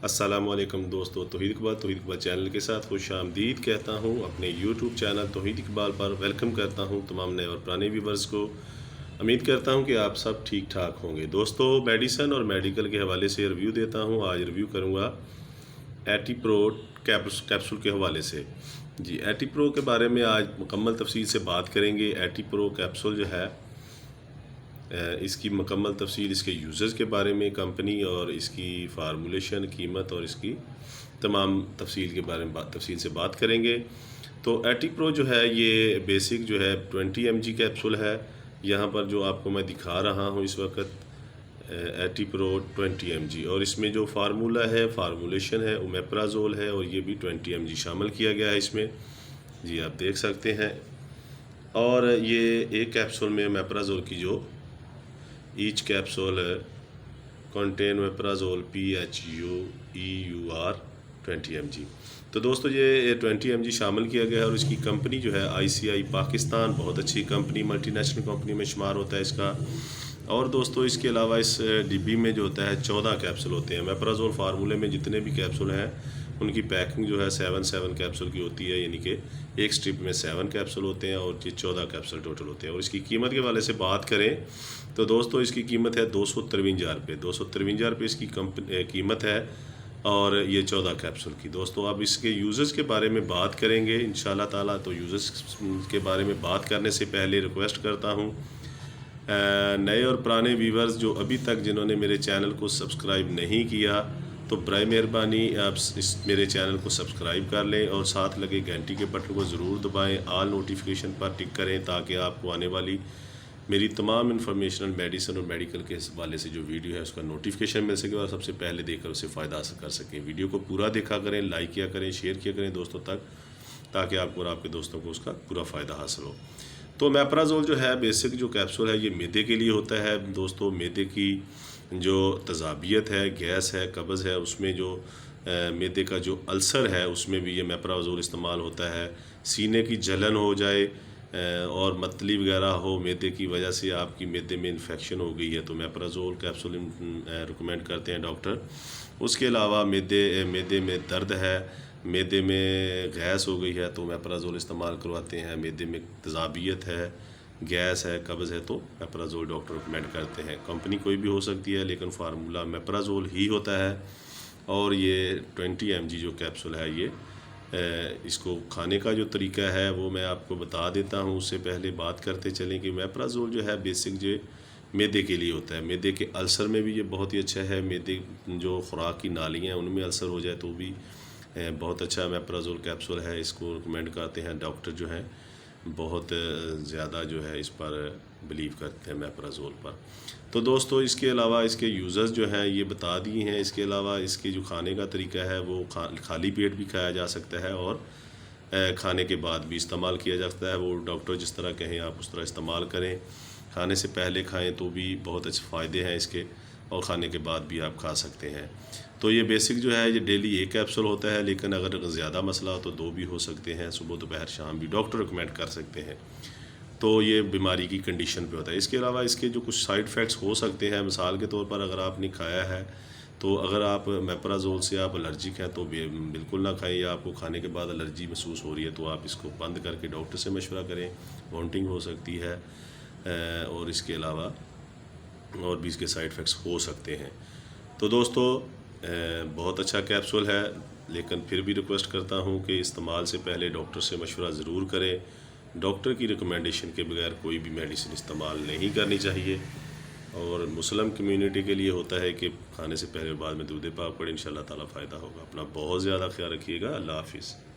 अस्सलामुअलैकुम दोस्तों, तौहीद इकबाल चैनल के साथ खुश आमदीद कहता हूँ। अपने यूट्यूब चैनल तौहीद इकबाल पर वेलकम करता हूँ तमाम नए और पुराने व्यूवर्स को। उम्मीद करता हूँ कि आप सब ठीक ठाक होंगे। दोस्तों, मेडिसन और मेडिकल के हवाले से रिव्यू देता हूँ। आज रिव्यू करूँगा एटीप्रो कैप्सूल के हवाले से। जी, एटीप्रो के बारे में आज मुकम्मल तफसील से बात करेंगे। एटीप्रो कैप्सूल जो है, इसकी मुकम्मल तफसील, इसके यूज़र्स के बारे में, कंपनी और इसकी फार्मूलेशन, कीमत और इसकी तमाम तफसील के बारे में तफसील से बात करेंगे। तो एटीप्रो जो है ये बेसिक जो है 20 mg कैप्सूल है। यहाँ पर जो आपको मैं दिखा रहा हूँ इस वक्त एटीप्रो 20 mg, और इसमें जो फार्मूला है, फार्मूलेशन है, ओमेप्राजोल है, और ये भी 20 mg शामिल किया गया है इसमें। जी, आप देख सकते हैं। और ये एक कैप्सूल में ओमेप्राजोल की जो each capsule contain omeprazole PHUEUR 20 mg। तो दोस्तों, ये 20 mg शामिल किया गया है, और इसकी कंपनी जो है ICI पाकिस्तान, बहुत अच्छी कंपनी, मल्टीनेशनल कंपनी में शुमार होता है इसका। और दोस्तों, इसके अलावा इस डिब्बी में जो होता है 14 कैप्सूल होते हैं। ओमेप्राजोल फार्मूले में जितने भी कैप्सूल हैं उनकी पैकिंग जो है 7 कैप्सूल की होती है, यानी कि एक स्ट्रिप में 7 कैप्सूल होते हैं, और ये 14 कैप्सूल टोटल होते हैं। और इसकी कीमत के हवाले से बात करें तो दोस्तों, इसकी कीमत है 253 रुपये। 253 रुपये इसकी कीमत है, और ये 14 कैप्सूल की। दोस्तों, अब इसके यूज़र्स के बारे में बात करेंगे इंशाल्लाह ताला। तो यूज़र्स के बारे में बात करने से पहले रिक्वेस्ट करता हूँ, नए और पुराने व्यूवर्स जो अभी तक जिन्होंने मेरे चैनल को सब्सक्राइब नहीं किया, तो बराए मेहरबानी आप मेरे चैनल को सब्सक्राइब कर लें, और साथ लगे घंटी के बटन को ज़रूर दबाएं। ऑल नोटिफिकेशन पर टिक करें, ताकि आपको आने वाली मेरी तमाम इन्फॉर्मेशनल मेडिसिन और मेडिकल के हवाले से जो वीडियो है उसका नोटिफिकेशन मिल सके, और सबसे पहले देखकर उससे फ़ायदा हासिल कर सकें। वीडियो को पूरा देखा करें, लाइक किया करें, शेयर किया करें दोस्तों तक, ताकि आपको और आपके दोस्तों को उसका पूरा फ़ायदा हासिल हो। तो ओमेप्राजोल जो है बेसिक जो कैप्सूल है, ये मैदे के लिए होता है। दोस्तों, मैदे की जो तज़ाबियत है, गैस है, कब्ज़ है, उसमें जो मैदे का जो अल्सर है उसमें भी ये ओमेप्राजोल इस्तेमाल होता है। सीने की जलन हो जाए और मतली वगैरह हो, मैदे की वजह से आपकी मैदे में इन्फेक्शन हो गई है, तो ओमेप्राजोल कैप्सूल रिकमेंड करते हैं डॉक्टर। उसके अलावा मैदे में दर्द है, मैदे में गैस हो गई है, तो ओमेप्राजोल इस्तेमाल करवाते हैं। मैदे में तज़ाबियत है, गैस है, कब्ज़ है, तो ओमेप्राजोल डॉक्टर रिकमेंड करते हैं। कंपनी कोई भी हो सकती है, लेकिन फार्मूला ओमेप्राजोल ही होता है। और ये 20 mg जो कैप्सूल है, ये इसको खाने का जो तरीका है वो मैं आपको बता देता हूँ। उससे पहले बात करते चलें कि ओमेप्राजोल जो है बेसिक जो मैदे के लिए होता है। मैदे के अल्सर में भी ये बहुत ही अच्छा है। मैदे जो खुराक की नालियाँ हैं उनमें अल्सर हो जाए तो भी बहुत अच्छा ओमेप्राजोल कैप्सूल है। इसको रिकमेंड करते हैं डॉक्टर जो हैं, बहुत ज़्यादा जो है इस पर बिलीव करते हैं ओमेप्राजोल पर। तो दोस्तों, इसके अलावा इसके यूज़र्स जो हैं ये बता दिए हैं। इसके अलावा इसके जो खाने का तरीका है वो खाली पेट भी खाया जा सकता है, और खाने के बाद भी इस्तेमाल किया जा सकता है। वो डॉक्टर जिस तरह कहें आप उस तरह इस्तेमाल करें। खाने से पहले खाएं तो भी बहुत अच्छे फ़ायदे हैं इसके, और खाने के बाद भी आप खा सकते हैं। तो ये बेसिक जो है ये डेली एक कैप्सूल होता है, लेकिन अगर ज़्यादा मसला हो तो 2 भी हो सकते हैं, सुबह दोपहर शाम भी डॉक्टर रिकमेंड कर सकते हैं। तो ये बीमारी की कंडीशन पे होता है। इसके अलावा इसके जो कुछ साइड इफ़ेक्ट्स हो सकते हैं, मिसाल के तौर पर अगर आपने खाया है, तो अगर आप ओमेप्राजोल से आप एलर्जिक हैं तो बिल्कुल ना खाएं, या आपको खाने के बाद एलर्जी महसूस हो रही है तो आप इसको बंद करके डॉक्टर से मशवरा करें। वॉमिटिंग हो सकती है, और इसके अलावा और भी इसके साइड इफ़ेक्ट्स हो सकते हैं। तो दोस्तों, बहुत अच्छा कैप्सूल है, लेकिन फिर भी रिक्वेस्ट करता हूँ कि इस्तेमाल से पहले डॉक्टर से मशवरा ज़रूर करें। डॉक्टर की रिकमेंडेशन के बगैर कोई भी मेडिसिन इस्तेमाल नहीं करनी चाहिए। और मुस्लिम कम्युनिटी के लिए होता है कि खाने से पहले बाद में दूध पाक पड़े, इंशाल्लाह ताला फ़ायदा होगा। अपना बहुत ज़्यादा ख्याल रखिएगा। अल्लाह हाफिज़।